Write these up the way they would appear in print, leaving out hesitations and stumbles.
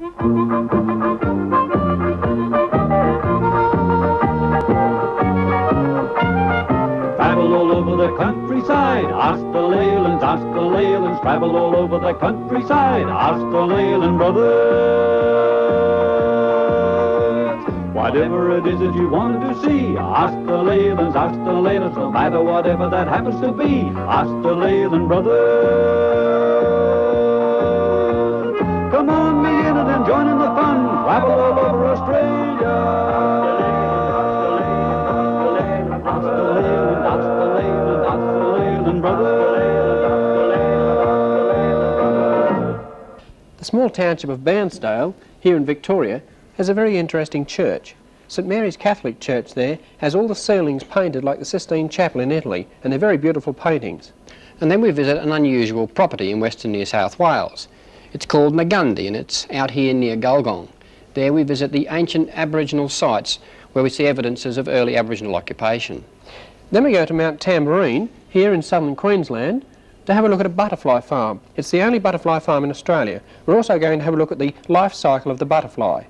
Travel all over the countryside, ask the Leylands, ask the Leylands. Travel all over the countryside, ask the Leyland Brothers. Whatever it is that you want to see, ask the Leylands, ask the Leylands. No matter whatever that happens to be, ask the Leyland Brothers. Come on, me in it and join in the fun. Travel all over Australia. The small township of Bairnsdale, here in Victoria, has a very interesting church. St Mary's Catholic Church there has all the ceilings painted like the Sistine Chapel in Italy, and they're very beautiful paintings. And then we visit an unusual property in Western New South Wales. It's called Ngundi, and it's out here near Gulgong. There we visit the ancient Aboriginal sites where we see evidences of early Aboriginal occupation. Then we go to Mount Tamborine, here in southern Queensland, to have a look at a butterfly farm. It's the only butterfly farm in Australia. We're also going to have a look at the life cycle of the butterfly.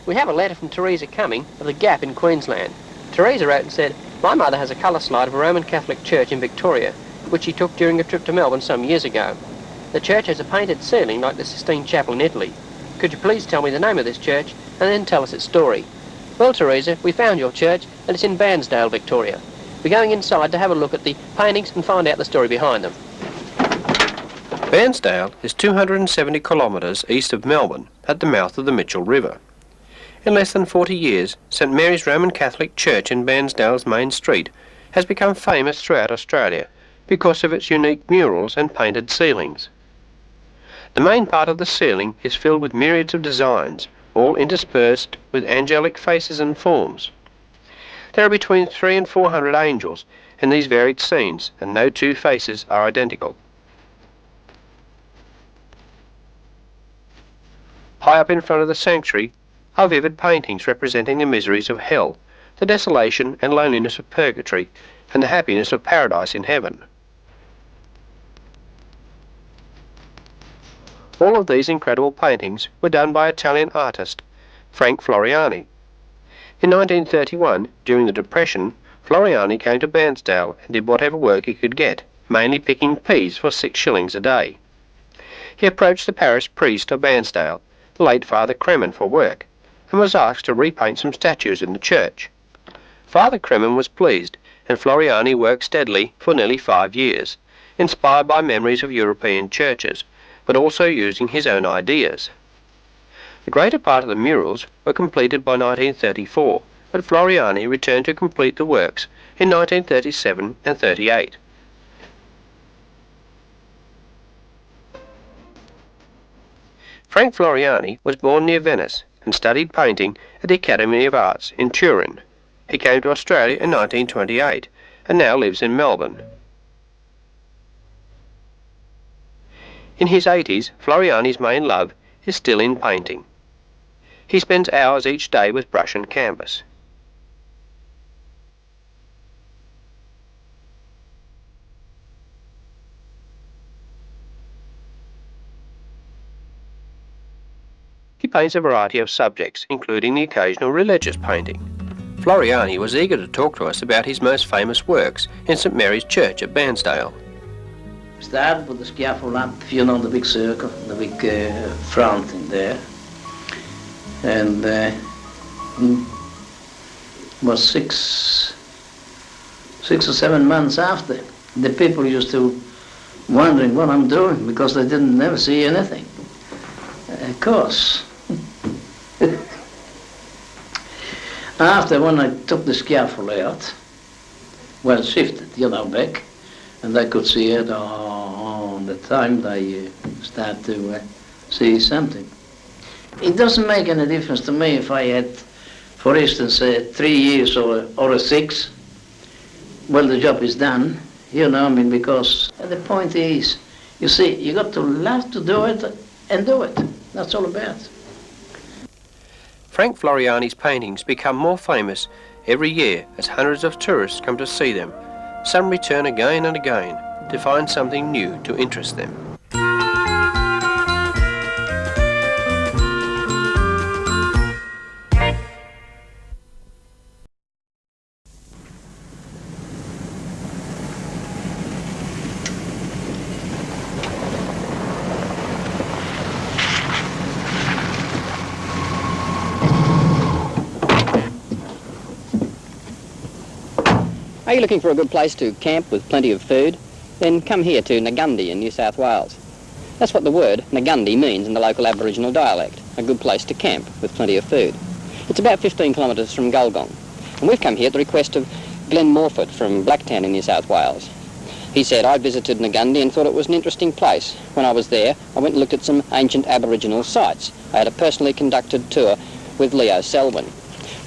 We have a letter from Teresa Cumming of the Gap in Queensland. Teresa wrote and said, "My mother has a colour slide of a Roman Catholic church in Victoria, which she took during a trip to Melbourne some years ago. The church has a painted ceiling like the Sistine Chapel in Italy. Could you please tell me the name of this church and then tell us its story?" Well, Teresa, we found your church and it's in Bairnsdale, Victoria. We're going inside to have a look at the paintings and find out the story behind them. Bairnsdale is 270 kilometres east of Melbourne at the mouth of the Mitchell River. In less than 40 years, St Mary's Roman Catholic Church in Bairnsdale's main street has become famous throughout Australia because of its unique murals and painted ceilings. The main part of the ceiling is filled with myriads of designs, all interspersed with angelic faces and forms. There are between 300 and 400 angels in these varied scenes, and no two faces are identical. High up in front of the sanctuary are vivid paintings representing the miseries of hell, the desolation and loneliness of purgatory, and the happiness of paradise in heaven. All of these incredible paintings were done by Italian artist Frank Floriani. In 1931, during the Depression, Floriani came to Bairnsdale and did whatever work he could get, mainly picking peas for 6 shillings a day. He approached the parish priest of Bairnsdale, the late Father Kremen, for work, and was asked to repaint some statues in the church. Father Kremen was pleased, and Floriani worked steadily for nearly 5 years, inspired by memories of European churches, but also using his own ideas. The greater part of the murals were completed by 1934, but Floriani returned to complete the works in 1937 and 38. Frank Floriani was born near Venice and studied painting at the Academy of Arts in Turin. He came to Australia in 1928 and now lives in Melbourne. In his 80s, Floriani's main love is still in painting. He spends hours each day with brush and canvas. He paints a variety of subjects, including the occasional religious painting. Floriani was eager to talk to us about his most famous works in St Mary's Church at Bairnsdale. Started with the scaffold up, you know, the big circle, the big front in there. And was six or 7 months after, the people used to wondering what I'm doing because they didn't never see anything. Of course. After, when I took the scaffold out, well, shifted, you know, back, and they could see it on the time they start to see something. It doesn't make any difference to me if I had for instance, 3 years or a 6, well, the job is done, you know, I mean, because the point is, you see, you got to love to do it and do it. That's all about. Frank Floriani's paintings become more famous every year as hundreds of tourists come to see them. Some return again and again to find something new to interest them. Are you looking for a good place to camp with plenty of food? Then come here to Ngundi in New South Wales. That's what the word Ngundi means in the local Aboriginal dialect, a good place to camp with plenty of food. It's about 15 kilometres from Gulgong, and we've come here at the request of Glenn Morford from Blacktown in New South Wales. He said, I visited Ngundi and thought it was an interesting place. When I was there, I went and looked at some ancient Aboriginal sites. I had a personally conducted tour with Leo Selwyn.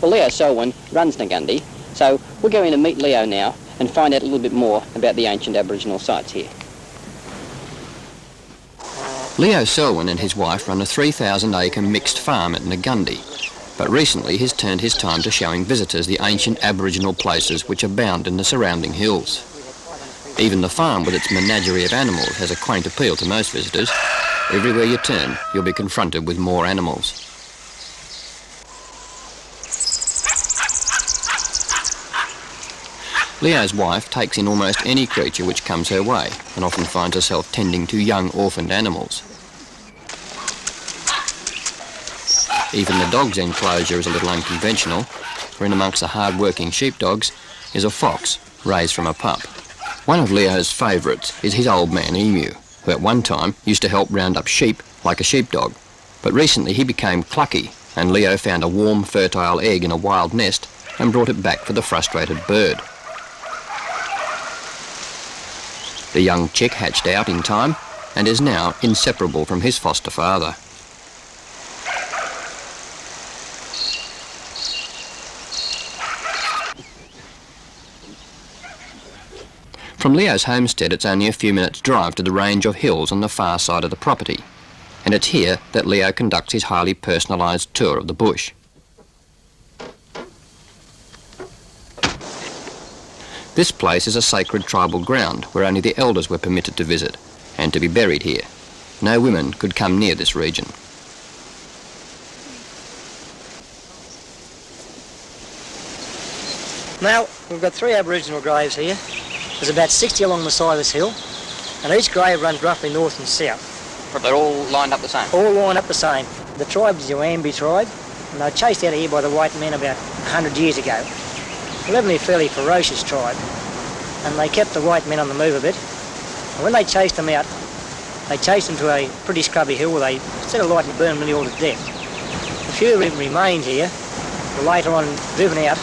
Well, Leo Selwyn runs Ngundi, so we'll go in and meet Leo now and find out a little bit more about the ancient Aboriginal sites here. Leo Selwyn and his wife run a 3,000-acre mixed farm at Ngundi, but recently he's turned his time to showing visitors the ancient Aboriginal places which abound in the surrounding hills. Even the farm with its menagerie of animals has a quaint appeal to most visitors. Everywhere you turn, you'll be confronted with more animals. Leo's wife takes in almost any creature which comes her way and often finds herself tending to young orphaned animals. Even the dog's enclosure is a little unconventional, for in amongst the hard-working sheepdogs is a fox raised from a pup. One of Leo's favourites is his old man Emu, who at one time used to help round up sheep like a sheepdog. But recently he became clucky, and Leo found a warm, fertile egg in a wild nest and brought it back for the frustrated bird. The young chick hatched out in time and is now inseparable from his foster father. From Leo's homestead, it's only a few minutes' drive to the range of hills on the far side of the property, and it's here that Leo conducts his highly personalised tour of the bush. This place is a sacred tribal ground where only the elders were permitted to visit and to be buried here. No women could come near this region. Now, we've got 3 Aboriginal graves here. There's about 60 along the side of this hill, and each grave runs roughly north and south. But they're all lined up the same? All lined up the same. The tribe is the Ngundi tribe, and they were chased out of here by the white men about 100 years ago. They're a fairly ferocious tribe, and they kept the white men on the move a bit. And when they chased them out, they chased them to a pretty scrubby hill where they, instead of lighting, burned them nearly all to death. A few of them remained here, were later on driven out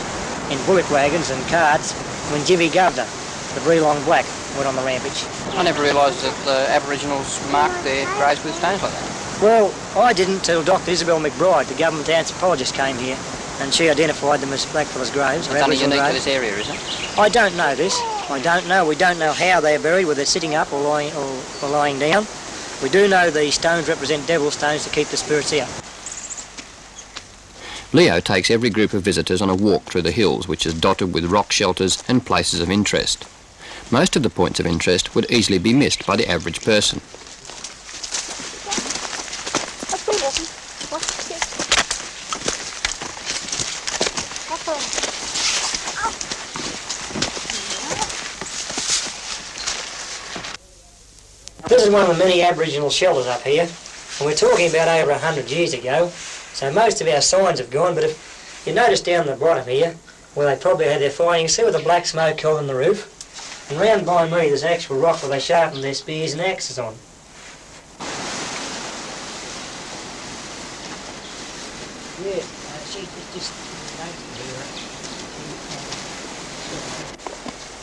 in bullock wagons and carts when Jivy Governor, the Breelong Black, went on the rampage. I never realised that the Aboriginals marked their graves with stones like that. Well, I didn't till Dr. Isabel McBride, the government anthropologist, came here, and she identified them as blackfellas' graves. It's only unique to this area, is it? I don't know this. I don't know. We don't know how they're buried, whether they're sitting up or lying down. We do know the stones represent devil stones to keep the spirits out. Leo takes every group of visitors on a walk through the hills, which is dotted with rock shelters and places of interest. Most of the points of interest would easily be missed by the average person. This is one of the many Aboriginal shelters up here, and we're talking about over 100 years ago, so most of our signs have gone, but if you notice down the bottom here, where they probably had their fire, you can see where the black smoke held on the roof, and round by me there's actual rock where they sharpened their spears and axes on.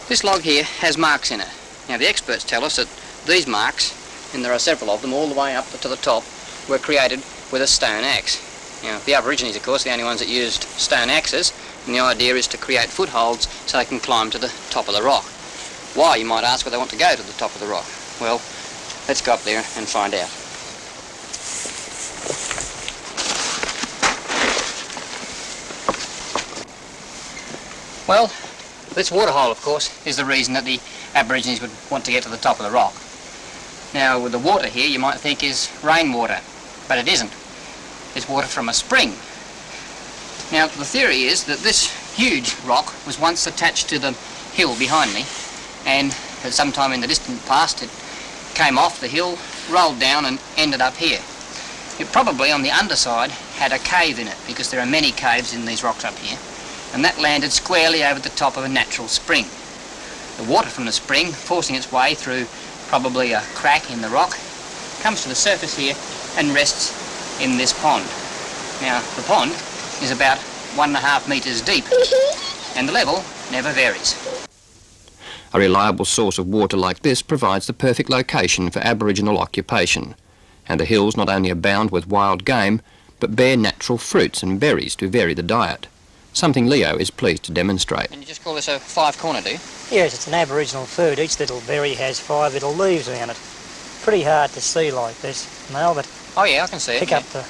This log here has marks in it. Now the experts tell us that these marks, and there are several of them all the way up to the top, were created with a stone axe. Now, the Aborigines, of course, the only ones that used stone axes, and the idea is to create footholds so they can climb to the top of the rock. Why, you might ask, would they want to go to the top of the rock? Well, let's go up there and find out. Well, this waterhole, of course, is the reason that the Aborigines would want to get to the top of the rock. Now, with the water here, you might think is rainwater, but it isn't. It's water from a spring. Now, the theory is that this huge rock was once attached to the hill behind me, and at some time in the distant past it came off the hill, rolled down and ended up here. It probably on the underside had a cave in it, because there are many caves in these rocks up here, and that landed squarely over the top of a natural spring. The water from the spring, forcing its way through probably a crack in the rock, comes to the surface here and rests in this pond. Now, the pond is about 1.5 metres deep, and the level never varies. A reliable source of water like this provides the perfect location for Aboriginal occupation, and the hills not only abound with wild game, but bear natural fruits and berries to vary the diet, something Leo is pleased to demonstrate. And you just call this a 5-corner, do you? Yes, it's an Aboriginal food. Each little berry has 5 little leaves around it. Pretty hard to see like this, Mal, but Oh yeah, I can see it. pick up the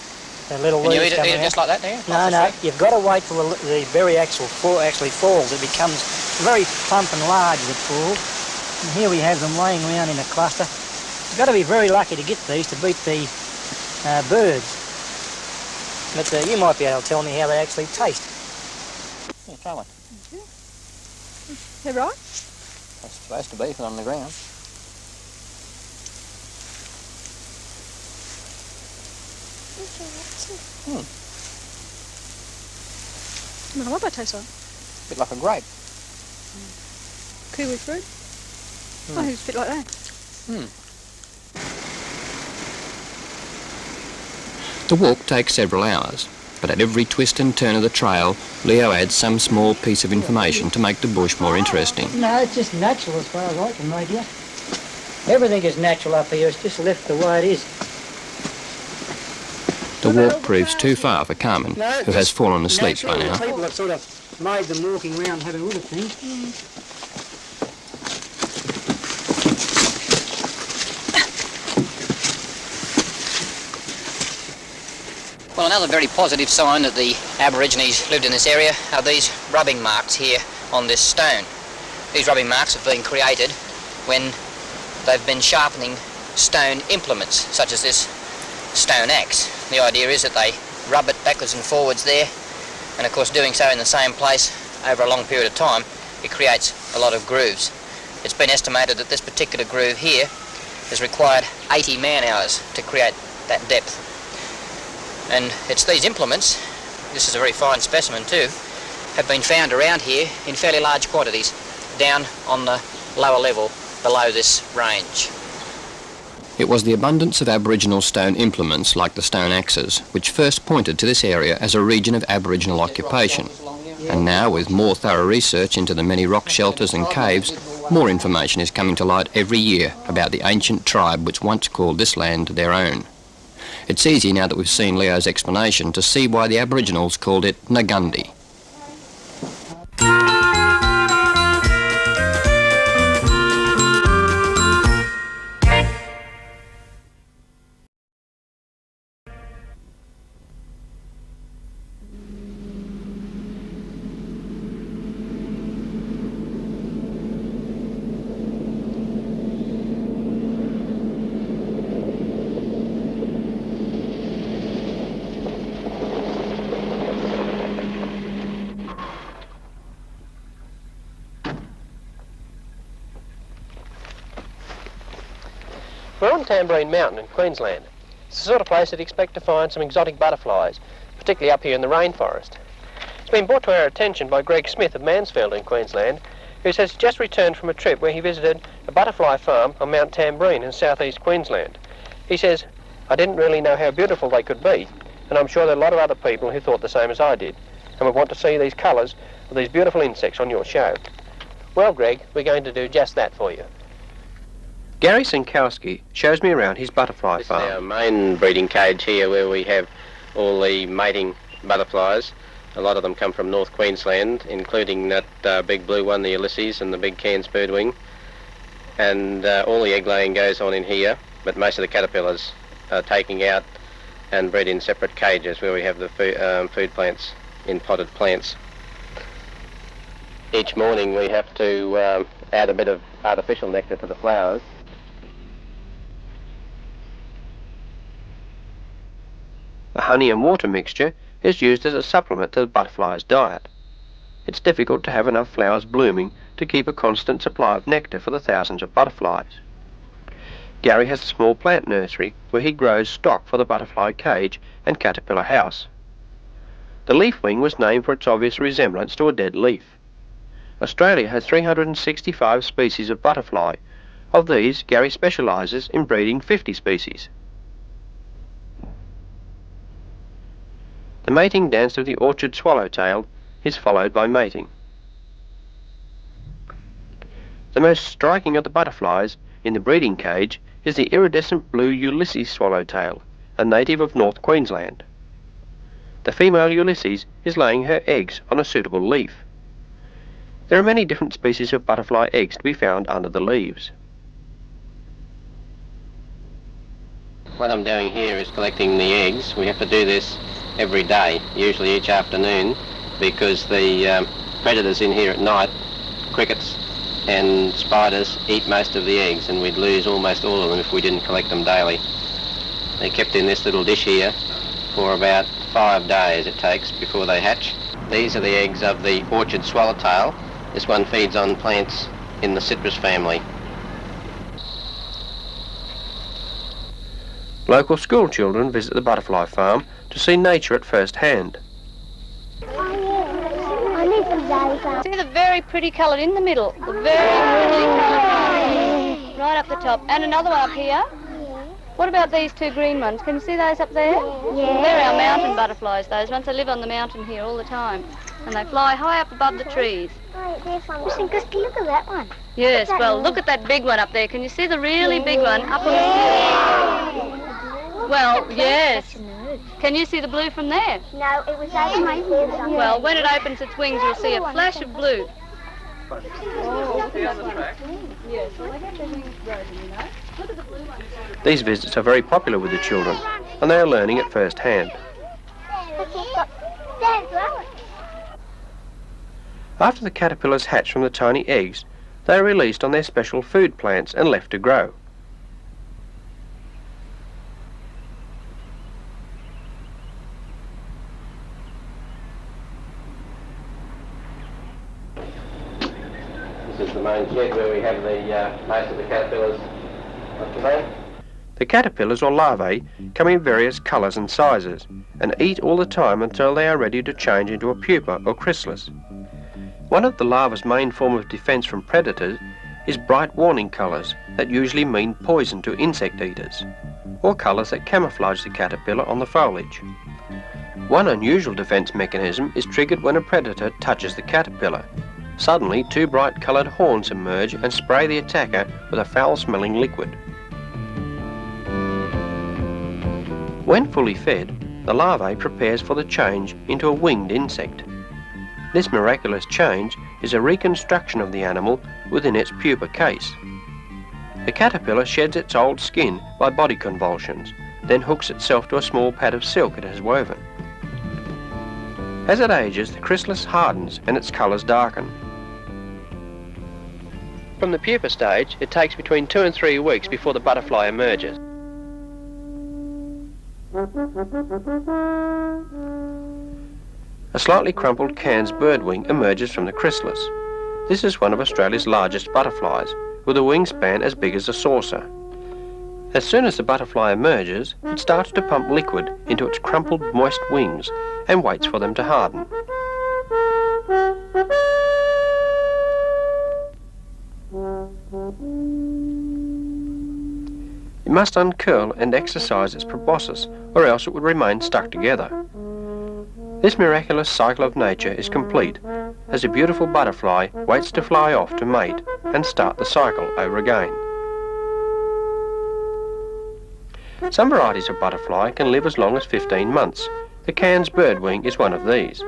little And leaves you eat coming it out. just like that, do you? No, you've got to wait till the berry actually falls. It becomes very plump and large as it falls. And here we have them laying around in a cluster. You've got to be very lucky to get these to beat the birds. But you might be able to tell me how they actually taste. Yeah, try one. They're right. That's supposed to be if it's on the ground. I don't know what they taste like. A bit like a grape. Kiwi fruit. I think it's a bit like that. The walk takes several hours, but at every twist and turn of the trail, Leo adds some small piece of information to make the bush more interesting. No, it's just natural as far as I can make it. Everything is natural up here. It's just left the way it is. The walk proves too far for Carmen, who has fallen asleep by now. People have sort of made them walking around having a look at things. Well, another very positive sign that the Aborigines lived in this area are these rubbing marks here on this stone. These rubbing marks have been created when they've been sharpening stone implements, such as this stone axe. The idea is that they rub it backwards and forwards there, and of course doing so in the same place over a long period of time, it creates a lot of grooves. It's been estimated that this particular groove here has required 80 man-hours to create that depth. And it's these implements, this is a very fine specimen too, have been found around here in fairly large quantities down on the lower level below this range. It was the abundance of Aboriginal stone implements like the stone axes which first pointed to this area as a region of Aboriginal occupation. And now, with more thorough research into the many rock shelters and caves, more information is coming to light every year about the ancient tribe which once called this land their own. It's easy, now that we've seen Leo's explanation, to see why the Aboriginals called it Ngundi. We're on Tamborine Mountain in Queensland. It's the sort of place that you expect to find some exotic butterflies, particularly up here in the rainforest. It's been brought to our attention by Greg Smith of Mansfield in Queensland, who says he's just returned from a trip where he visited a butterfly farm on Mount Tamborine in southeast Queensland. He says, I didn't really know how beautiful they could be, and I'm sure there are a lot of other people who thought the same as I did, and would want to see these colours of these beautiful insects on your show. Well, Greg, we're going to do just that for you. Gary Sinkowski shows me around his butterfly farm. This is our main breeding cage here, where we have all the mating butterflies. A lot of them come from North Queensland, including that big blue one, the Ulysses, and the big Cairns birdwing. And all the egg laying goes on in here, but most of the caterpillars are taking out and bred in separate cages where we have the food plants in potted plants. Each morning we have to add a bit of artificial nectar to the flowers. The honey and water mixture is used as a supplement to the butterfly's diet. It's difficult to have enough flowers blooming to keep a constant supply of nectar for the thousands of butterflies. Gary has a small plant nursery where he grows stock for the butterfly cage and caterpillar house. The leaf wing was named for its obvious resemblance to a dead leaf. Australia has 365 species of butterfly. Of these, Gary specialises in breeding 50 species. The mating dance of the orchard swallowtail is followed by mating. The most striking of the butterflies in the breeding cage is the iridescent blue Ulysses swallowtail, a native of North Queensland. The female Ulysses is laying her eggs on a suitable leaf. There are many different species of butterfly eggs to be found under the leaves. What I'm doing here is collecting the eggs. We have to do this every day, usually each afternoon, because the predators in here at night, crickets and spiders, eat most of the eggs, and we'd lose almost all of them if we didn't collect them daily. They're kept in this little dish here for about 5 days it takes before they hatch. These are the eggs of the orchard swallowtail. This one feeds on plants in the citrus family. Local school children visit the butterfly farm to see nature at first hand. See the very pretty coloured in the middle, the very pretty coloured right up the top, and another one up here. What about these two green ones? Can you see those up there? Yeah. They're our mountain butterflies, those ones. They live on the mountain here all the time, and they fly high up above the trees. Look at that one. Yes, well, look at that big one up there. Can you see the really big one up on the hill? Well, yes. Can you see the blue from there? No, it was over my head. Well, when it opens its wings, you'll see a flash of blue. These visits are very popular with the children, and they are learning at first hand. After the caterpillars hatch from the tiny eggs, they are released on their special food plants and left to grow. This is the main shed where we have the most of the caterpillars up today. The caterpillars or larvae come in various colours and sizes and eat all the time until they are ready to change into a pupa or chrysalis. One of the larva's main form of defence from predators is bright warning colours that usually mean poison to insect eaters, or colours that camouflage the caterpillar on the foliage. One unusual defence mechanism is triggered when a predator touches the caterpillar. Suddenly, 2 bright coloured horns emerge and spray the attacker with a foul-smelling liquid. When fully fed, the larvae prepares for the change into a winged insect. This miraculous change is a reconstruction of the animal within its pupa case. The caterpillar sheds its old skin by body convulsions, then hooks itself to a small pad of silk it has woven. As it ages, the chrysalis hardens and its colours darken. From the pupa stage, it takes between 2 and 3 weeks before the butterfly emerges. A slightly crumpled Cairns birdwing emerges from the chrysalis. This is one of Australia's largest butterflies, with a wingspan as big as a saucer. As soon as the butterfly emerges, it starts to pump liquid into its crumpled, moist wings and waits for them to harden. It must uncurl and exercise its proboscis, or else it would remain stuck together. This miraculous cycle of nature is complete as a beautiful butterfly waits to fly off to mate and start the cycle over again. Some varieties of butterfly can live as long as 15 months, The Cairns birdwing is one of these.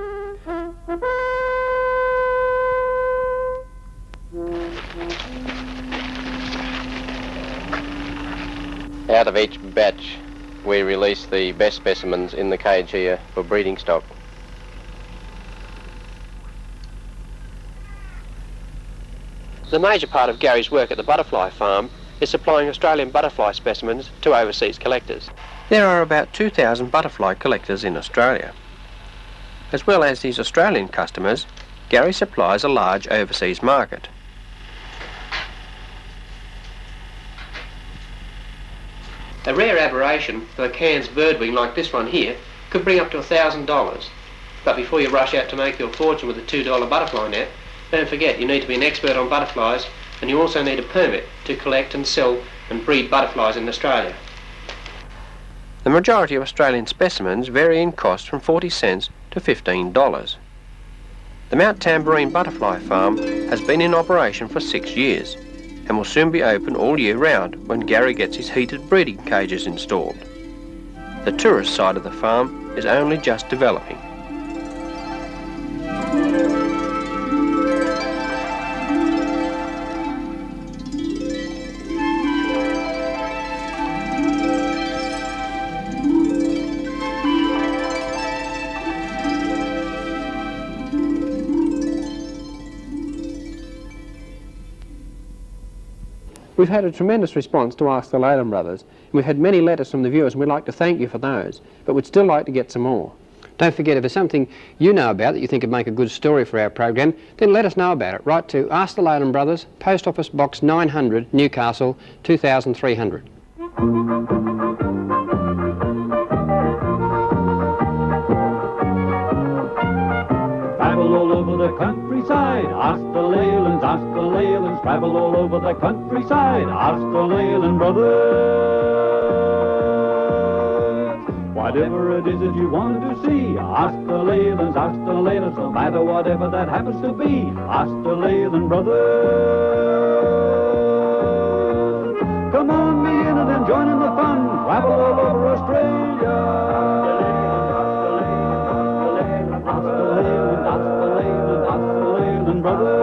Out of each batch, we release the best specimens in the cage here for breeding stock. The major part of Gary's work at the butterfly farm is supplying Australian butterfly specimens to overseas collectors. There are about 2,000 butterfly collectors in Australia. As well as his Australian customers, Gary supplies a large overseas market. A rare aberration for the Cairns birdwing like this one here could bring up to $1,000. But before you rush out to make your fortune with a $2 butterfly net, don't forget you need to be an expert on butterflies, and you also need a permit to collect and sell and breed butterflies in Australia. The majority of Australian specimens vary in cost from 40 cents to $15. The Mount Tamborine Butterfly Farm has been in operation for 6 years and will soon be open all year round when Gary gets his heated breeding cages installed. The tourist side of the farm is only just developing. We've had a tremendous response to Ask the Leyland Brothers, and we've had many letters from the viewers, and we'd like to thank you for those, but we'd still like to get some more. Don't forget, if there's something you know about that you think would make a good story for our program, then let us know about it. Write to Ask the Leyland Brothers, Post Office Box 900, Newcastle, 2300. Travel all over the countryside, ask the Leylands, ask the Leylands. Travel all over the countryside, ask the Leyland Brothers. Whatever it is that you want to see, ask the Leylands, ask the Leylands. No matter whatever that happens to be, ask the Leyland Brothers. Come on, me in and join in the fun. Travel all over Australia. Brother.